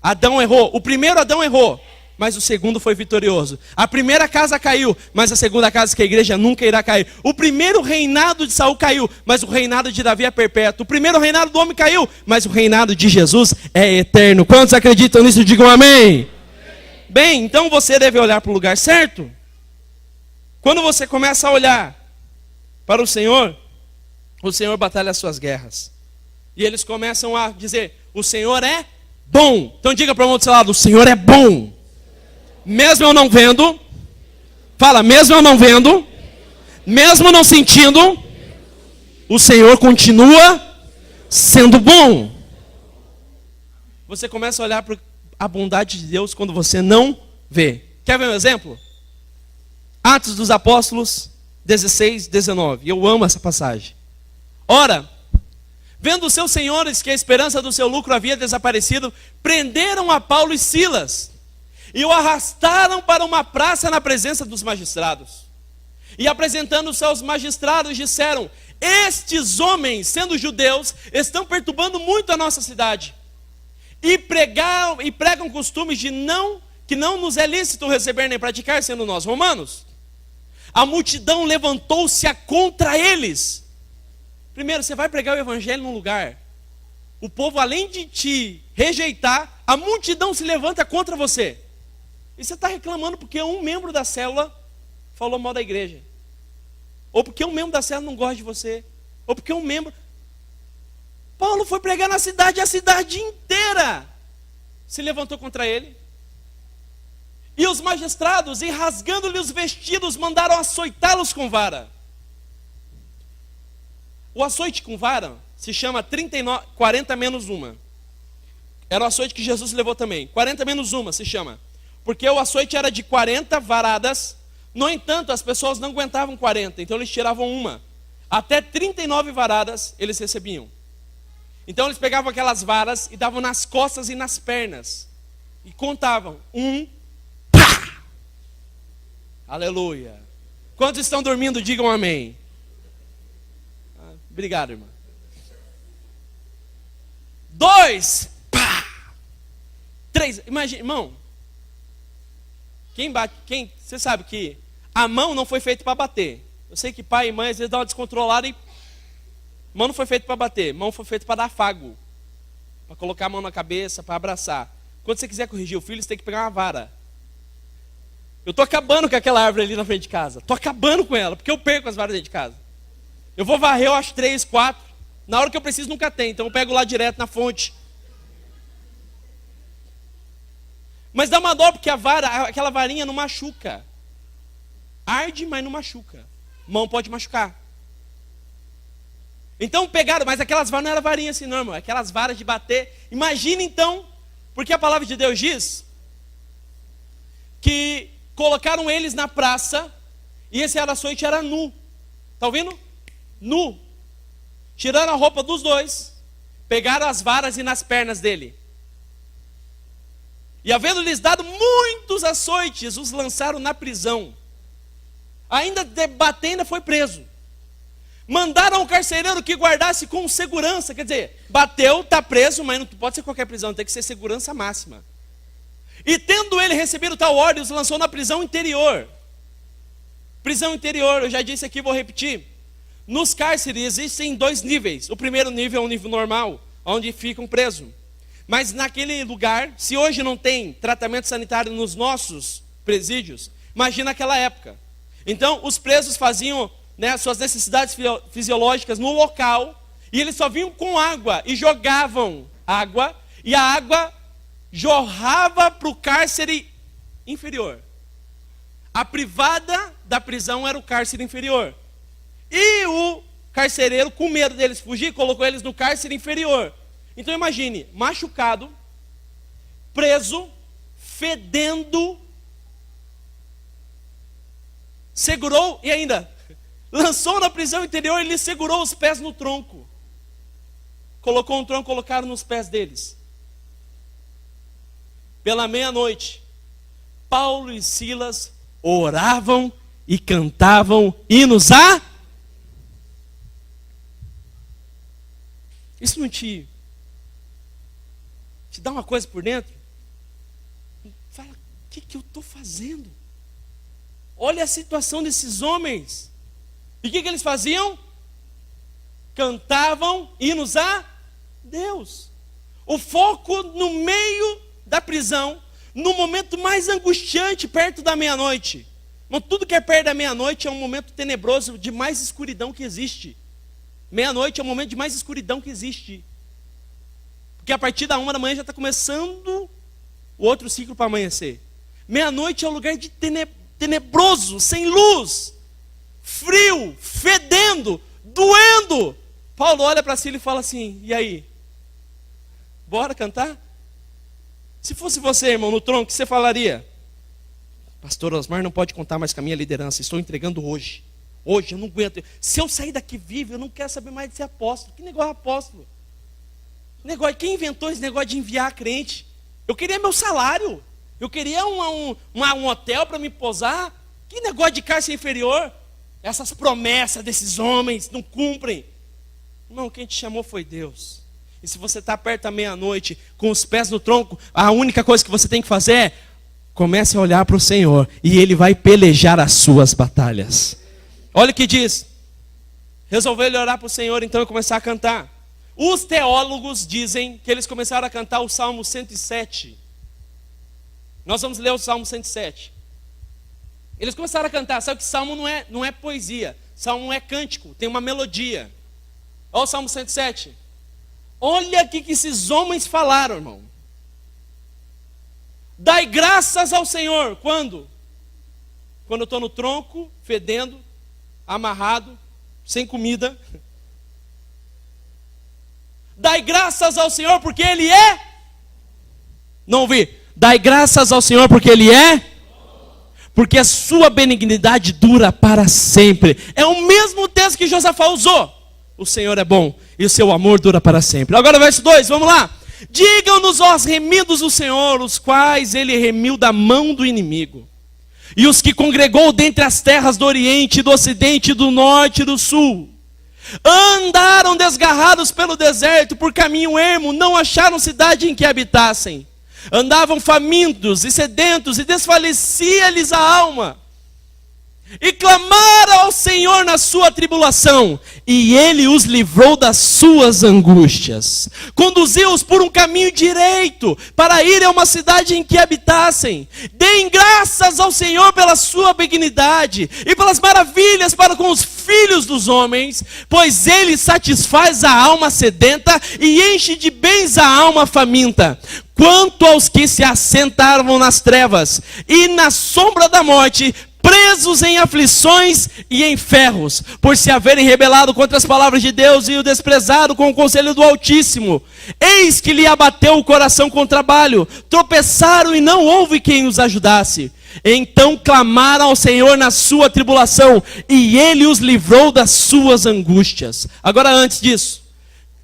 Adão errou, o primeiro Adão errou, mas o segundo foi vitorioso. A primeira casa caiu, mas a segunda casa, que é a igreja, nunca irá cair. O primeiro reinado de Saul caiu, mas o reinado de Davi é perpétuo. O primeiro reinado do homem caiu, mas o reinado de Jesus é eterno. Quantos acreditam nisso? Digam amém. Bem, então você deve olhar para o lugar certo. Quando você começa a olhar para o Senhor batalha as suas guerras. E eles começam a dizer, o Senhor é bom. Então diga para o irmão do seu lado, o Senhor é bom. Mesmo eu não vendo, fala, mesmo eu não vendo, mesmo não sentindo, o Senhor continua sendo bom. Você começa a olhar para a bondade de Deus quando você não vê. Quer ver um exemplo? Atos dos Apóstolos 16, 19. Eu amo essa passagem. Ora, vendo os seus senhores que a esperança do seu lucro havia desaparecido, prenderam a Paulo e Silas e o arrastaram para uma praça na presença dos magistrados. E apresentando-se aos magistrados, disseram, estes homens, sendo judeus, estão perturbando muito a nossa cidade. E pregam costumes que não nos é lícito receber nem praticar, sendo nós romanos. A multidão levantou-se contra eles. Primeiro, você vai pregar o evangelho num lugar, o povo, além de te rejeitar, a multidão se levanta contra você. E você está reclamando porque um membro da célula falou mal da igreja. Ou porque um membro da célula não gosta de você. Ou porque um membro... Paulo foi pregar na cidade, a cidade inteira se levantou contra ele. E os magistrados, e rasgando-lhe os vestidos, mandaram açoitá-los com vara. O açoite com vara se chama 40 menos uma. Era o açoite que Jesus levou também. 40 menos uma se chama. Porque o açoite era de 40 varadas. No entanto, as pessoas não aguentavam 40. Então eles tiravam uma. Até 39 varadas eles recebiam. Então eles pegavam aquelas varas e davam nas costas e nas pernas. E contavam. Pá! Aleluia. Quantos estão dormindo, digam amém. Obrigado, irmã. 2. Pá! 3. Imagina, irmão. Você sabe que a mão não foi feita para bater. Eu sei que pai e mãe às vezes dão uma descontrolada e... Mão não foi feita para bater, mão foi feita para dar afago. Para colocar a mão na cabeça, para abraçar. Quando você quiser corrigir o filho, você tem que pegar uma vara. Eu estou acabando com aquela árvore ali na frente de casa. Estou acabando com ela, porque eu perco as varas dentro de casa. Eu vou varrer, eu acho 3, 4. Na hora que eu preciso nunca tem, então eu pego lá direto na fonte. Mas dá uma dó porque aquela varinha não machuca. Arde, mas não machuca. Mão pode machucar. Então pegaram, mas aquelas varas não eram varinhas assim não, irmão. Aquelas varas de bater. Imagina então, porque a palavra de Deus diz que colocaram eles na praça e esse açoite era nu. Está ouvindo? Nu. Tiraram a roupa dos dois, pegaram as varas e nas pernas dele. E havendo-lhes dado muitos açoites, os lançaram na prisão. Ainda debatendo, foi preso. Mandaram ao carcereiro que guardasse com segurança. Quer dizer, bateu, está preso, mas não pode ser qualquer prisão, tem que ser segurança máxima. E tendo ele recebido tal ordem, os lançou na prisão interior. Prisão interior, eu já disse aqui, vou repetir. Nos cárceres existem 2 níveis. O primeiro nível é um nível normal, onde ficam presos. Mas naquele lugar, se hoje não tem tratamento sanitário nos nossos presídios, imagina aquela época. Então, os presos faziam suas necessidades fisiológicas no local, e eles só vinham com água, e jogavam água, e a água jorrava para o cárcere inferior. A privada da prisão era o cárcere inferior. E o carcereiro, com medo deles fugir, colocou eles no cárcere inferior. Então imagine, machucado, preso, fedendo, segurou e ainda lançou na prisão interior e lhe segurou os pés no tronco. colocou um tronco, colocaram nos pés deles. Pela meia-noite, Paulo e Silas oravam e cantavam hinos a... Isso não te dá uma coisa por dentro? Fala, o que eu estou fazendo? Olha a situação desses homens. E o que eles faziam? Cantavam hinos a Deus. O foco no meio da prisão, no momento mais angustiante, perto da meia-noite. Tudo que é perto da meia-noite é um momento tenebroso, de mais escuridão que existe. Meia-noite é o momento de mais escuridão que existe. Porque a partir da 1 da manhã já está começando o outro ciclo para amanhecer. Meia-noite é um lugar de tenebroso, sem luz, frio, fedendo, doendo. Paulo olha para si e fala assim, e aí? Bora cantar? Se fosse você, irmão, no tronco, o que você falaria? Pastor Osmar não pode contar mais com a minha liderança, estou entregando hoje. Hoje eu não aguento. Se eu sair daqui vivo, eu não quero saber mais de ser apóstolo. Que negócio é apóstolo? Quem inventou esse negócio de enviar crente? Eu queria meu salário. Eu queria um hotel para me posar. Que negócio de cárcere inferior? Essas promessas desses homens não cumprem. Irmão, quem te chamou foi Deus. E se você está perto da meia-noite, com os pés no tronco, a única coisa que você tem que fazer é comece a olhar para o Senhor e Ele vai pelejar as suas batalhas. Olha o que diz. Resolveu ele orar para o Senhor então e começar a cantar. Os teólogos dizem que eles começaram a cantar o Salmo 107. Nós vamos ler o Salmo 107. Eles começaram a cantar. Sabe que Salmo não é poesia. Salmo é cântico, tem uma melodia. Olha o Salmo 107. Olha o que esses homens falaram, irmão. Dai graças ao Senhor. Quando? Quando eu estou no tronco, fedendo, amarrado, sem comida. Dai graças ao Senhor porque Ele é. Não ouvi. Dai graças ao Senhor porque Ele é. Porque a sua benignidade dura para sempre. É o mesmo texto que Josafá usou. O Senhor é bom e o seu amor dura para sempre. Agora verso 2, vamos lá. Digam-nos, ó remidos do Senhor, os quais Ele remiu da mão do inimigo. E os que congregou dentre as terras do Oriente, do Ocidente, do Norte e do Sul. Andaram desgarrados pelo deserto, por caminho ermo, não acharam cidade em que habitassem. Andavam famintos e sedentos, e desfalecia-lhes a alma. E clamaram ao Senhor na sua tribulação, e Ele os livrou das suas angústias. Conduziu-os por um caminho direito, para ir a uma cidade em que habitassem. Deem graças ao Senhor pela sua benignidade, e pelas maravilhas para com os filhos dos homens, pois Ele satisfaz a alma sedenta, e enche de bens a alma faminta. Quanto aos que se assentaram nas trevas, e na sombra da morte, presos em aflições e em ferros, por se haverem rebelado contra as palavras de Deus e o desprezado com o conselho do Altíssimo. Eis que lhe abateu o coração com trabalho, tropeçaram e não houve quem os ajudasse. Então clamaram ao Senhor na sua tribulação, e Ele os livrou das suas angústias. Agora antes disso,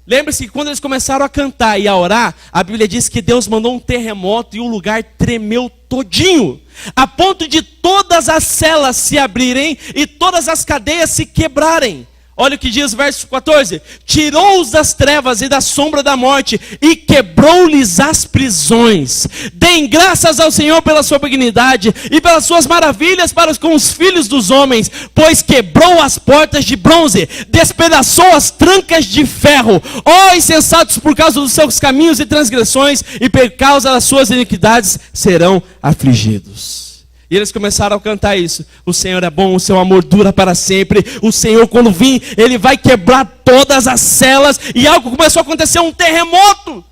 lembre-se que quando eles começaram a cantar e a orar, a Bíblia diz que Deus mandou um terremoto e o lugar tremeu todinho, a ponto de todas as celas se abrirem e todas as cadeias se quebrarem. Olha o que diz verso 14. Tirou-os das trevas e da sombra da morte e quebrou-lhes as prisões. Deem graças ao Senhor pela sua benignidade e pelas suas maravilhas para com os filhos dos homens, pois quebrou as portas de bronze, despedaçou as trancas de ferro. Ó insensatos, por causa dos seus caminhos e transgressões, e por causa das suas iniquidades serão afligidos. E eles começaram a cantar isso. O Senhor é bom, o seu amor dura para sempre. O Senhor, quando vir, Ele vai quebrar todas as celas. E algo começou a acontecer, um terremoto.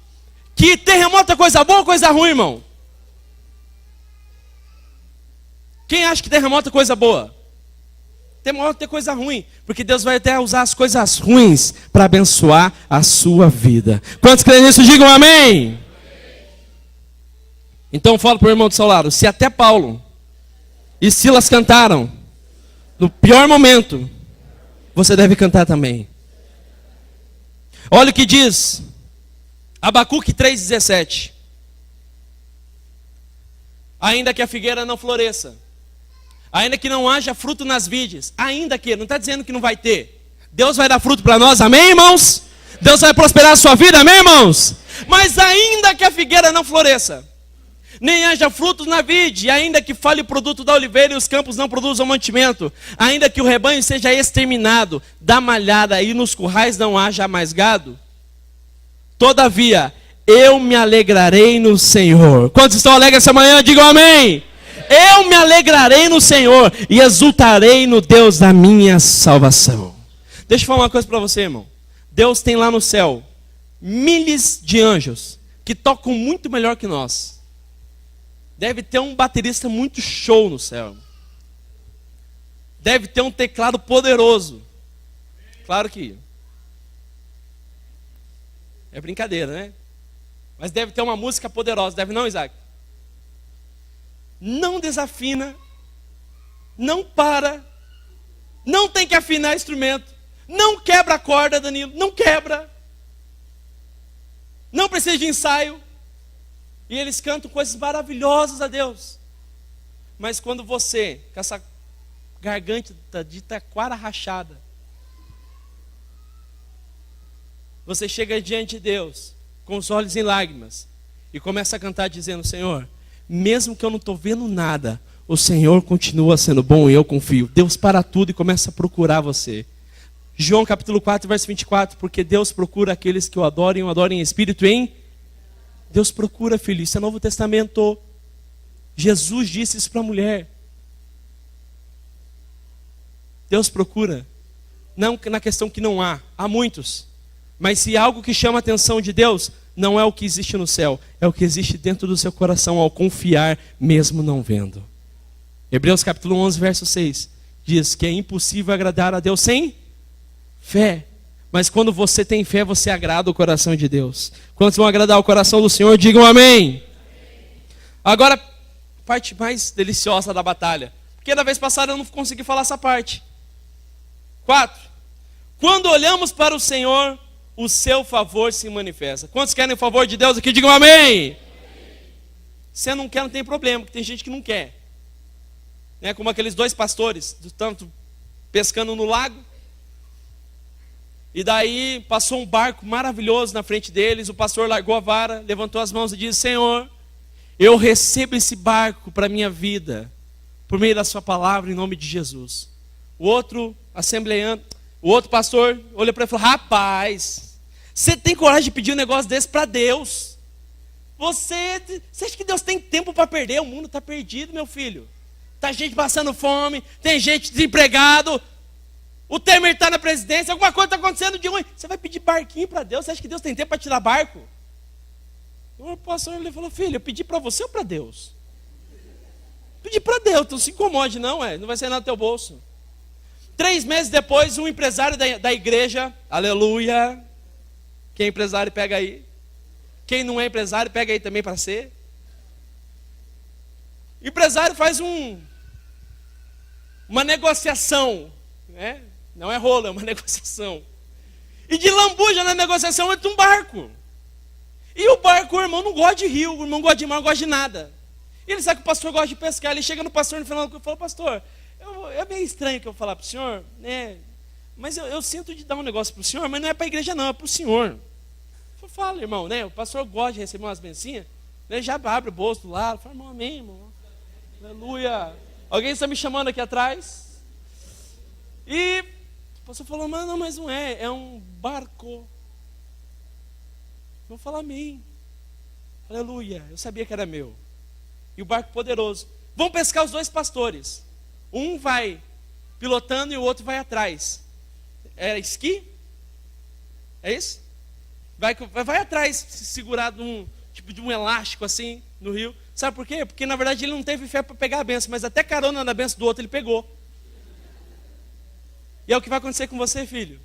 Que terremoto é coisa boa ou coisa ruim, irmão? Quem acha que terremoto é coisa boa? Terremoto é coisa ruim. Porque Deus vai até usar as coisas ruins para abençoar a sua vida. Quantos creem nisso? Digam amém. Então fala para o irmão do seu lado. Se até Paulo e Silas cantaram no pior momento, você deve cantar também. Olha o que diz Abacuque 3,17. Ainda que a figueira não floresça, ainda que não haja fruto nas vides, ainda que, não está dizendo que não vai ter, Deus vai dar fruto para nós, amém, irmãos? Deus vai prosperar a sua vida, amém, irmãos? Mas ainda que a figueira não floresça, nem haja frutos na vide, ainda que fale o produto da oliveira e os campos não produzam mantimento, ainda que o rebanho seja exterminado, da malhada e nos currais não haja mais gado, todavia eu me alegrarei no Senhor. Quantos estão alegres essa manhã? Digam amém. Eu me alegrarei no Senhor e exultarei no Deus da minha salvação. Deixa eu falar uma coisa para você, irmão. Deus tem lá no céu milhares de anjos que tocam muito melhor que nós. Deve ter um baterista muito show no céu. Deve ter um teclado poderoso. Claro que é brincadeira, né? Mas deve ter uma música poderosa, deve não, Isaac? Não desafina, não para, não tem que afinar instrumento, não quebra a corda, Danilo, não quebra, não precisa de ensaio, e eles cantam coisas maravilhosas a Deus. Mas quando você, com essa garganta de taquara rachada, você chega diante de Deus, com os olhos em lágrimas, e começa a cantar dizendo: Senhor, mesmo que eu não estou vendo nada, o Senhor continua sendo bom e eu confio. Deus para tudo e começa a procurar você. João capítulo 4, verso 24, porque Deus procura aqueles que o adorem em espírito e em... Deus procura, filho, isso é Novo Testamento. Jesus disse isso para a mulher. Deus procura, não na questão que não há muitos. Mas se algo que chama a atenção de Deus, não é o que existe no céu, é o que existe dentro do seu coração ao confiar, mesmo não vendo. Hebreus capítulo 11, verso 6, diz que é impossível agradar a Deus sem fé. Mas quando você tem fé, você agrada o coração de Deus. Quantos vão agradar o coração do Senhor, digam amém. Agora, a parte mais deliciosa da batalha, porque da vez passada eu não consegui falar essa parte. 4. Quando olhamos para o Senhor, o seu favor se manifesta. Quantos querem o favor de Deus aqui? Digam amém. Se não quer, não tem problema, porque tem gente que não quer. Né? Como aqueles 2 pastores, tanto pescando no lago. E daí passou um barco maravilhoso na frente deles. O pastor largou a vara, levantou as mãos e disse: Senhor, eu recebo esse barco para a minha vida, por meio da sua palavra, em nome de Jesus. O outro assembleando, o outro pastor olhou para ele e falou: rapaz, você tem coragem de pedir um negócio desse para Deus? Você acha que Deus tem tempo para perder? O mundo está perdido, meu filho. Está gente passando fome, tem gente desempregado, o Temer está na presidência, alguma coisa está acontecendo de ruim. Você vai pedir barquinho para Deus? Você acha que Deus tem tempo para tirar barco? O pastor ele falou: filho, eu pedi para você ou para Deus? Pedi para Deus, então se incomode não, não vai ser nada do teu bolso. 3 meses depois, um empresário da igreja, aleluia, quem é empresário pega aí, quem não é empresário pega aí também para ser. O empresário faz uma negociação, né? Não é rolo, é uma negociação. E de lambuja na negociação entra um barco. E o barco, o irmão não gosta de rio, o irmão gosta de mar, não gosta de nada. E ele sabe que o pastor gosta de pescar, ele chega no pastor no final e fala: pastor, é meio estranho que eu vou falar para o senhor, né? Mas eu sinto de dar um negócio para o senhor, mas não é para a igreja não, é para o senhor. Eu falo, irmão, né? O pastor gosta de receber umas bencinhas, né? Já abre o bolso do lado, fala: irmão, amém, irmão. Aleluia. Alguém está me chamando aqui atrás? E o pastor falou: mas não, mas não é, é um barco. Eu vou falar amém. Aleluia, eu sabia que era meu. E o barco poderoso. Vão pescar os 2 pastores. Um vai pilotando e o outro vai atrás. É esqui? É isso? Vai atrás, segurado num tipo de um elástico assim no rio. Sabe por quê? Porque na verdade ele não teve fé para pegar a benção, mas até carona na benção do outro ele pegou. E é o que vai acontecer com você, filho.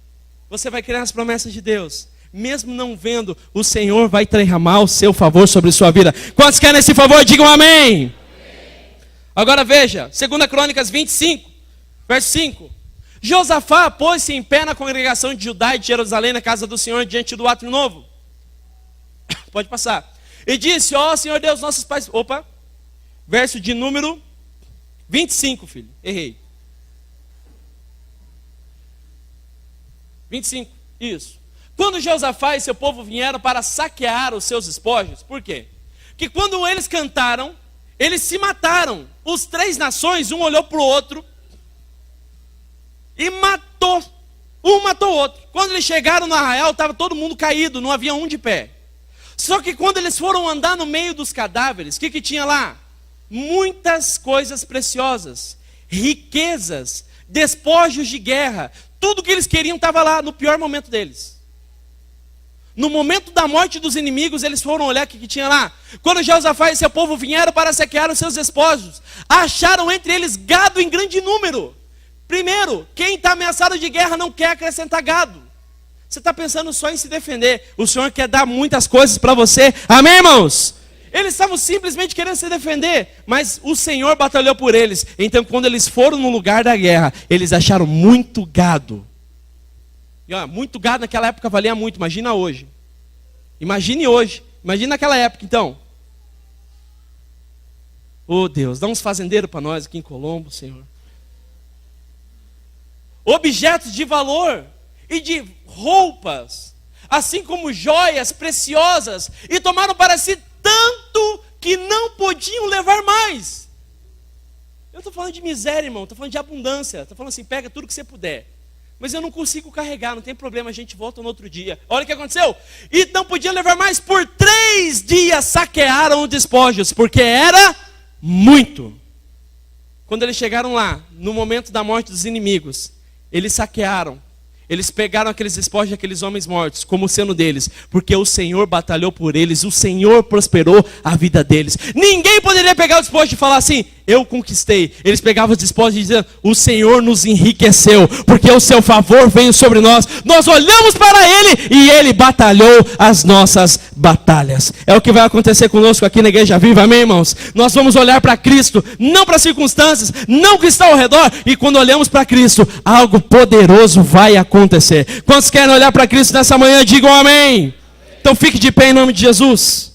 Você vai criar as promessas de Deus. Mesmo não vendo, o Senhor vai derramar o seu favor sobre sua vida. Quantos querem esse favor? Digam amém. Agora veja, 2 Crônicas 25, verso 5. Josafá pôs-se em pé na congregação de Judá e de Jerusalém, na casa do Senhor, diante do átrio novo. Pode passar. E disse, ó Senhor Deus, nossos pais... Opa. Verso de número 25, filho. Errei. 25. Isso. Quando Josafá e seu povo vieram para saquear os seus despojos, por quê? Porque quando eles cantaram, eles se mataram. Os 3 nações, um olhou para o outro e matou. Um matou o outro. Quando eles chegaram no arraial, estava todo mundo caído, não havia um de pé. Só que quando eles foram andar no meio dos cadáveres, o que tinha lá? Muitas coisas preciosas, riquezas, despojos de guerra. Tudo que eles queriam estava lá no pior momento deles. No momento da morte dos inimigos, eles foram olhar o que tinha lá. Quando Josafá e seu povo vieram para saquear os seus despojos, acharam entre eles gado em grande número. Primeiro, quem está ameaçado de guerra não quer acrescentar gado. Você está pensando só em se defender. O Senhor quer dar muitas coisas para você. Amém, irmãos? Eles estavam simplesmente querendo se defender, mas o Senhor batalhou por eles. Então, quando eles foram no lugar da guerra, eles acharam muito gado. E, ó, muito gado naquela época valia muito, imagina hoje. Imagine hoje, imagine naquela época então. Oh Deus, dá uns fazendeiros para nós aqui em Colombo, Senhor. Objetos de valor e de roupas, assim como joias preciosas, e tomaram para si tanto que não podiam levar mais. Eu estou falando de miséria, irmão, estou falando de abundância. Estou falando assim, pega tudo que você puder. Mas eu não consigo carregar, não tem problema, a gente volta no outro dia. Olha o que aconteceu. E não podia levar mais, por 3 dias saquearam os despojos, porque era muito. Quando eles chegaram lá, no momento da morte dos inimigos, eles saquearam. Eles pegaram aqueles despojos daqueles homens mortos, como sendo deles, porque o Senhor batalhou por eles, o Senhor prosperou a vida deles. Ninguém poderia pegar o despojo e falar assim, eu conquistei. Eles pegavam os despojos e diziam, o Senhor nos enriqueceu, porque o seu favor veio sobre nós. Nós olhamos para Ele e Ele batalhou as nossas batalhas. É o que vai acontecer conosco aqui na Igreja Viva, amém, irmãos? Nós vamos olhar para Cristo, não para circunstâncias, não que está ao redor, e quando olhamos para Cristo, algo poderoso vai acontecer. Quantos querem olhar para Cristo nessa manhã, digam amém. Então fique de pé em nome de Jesus.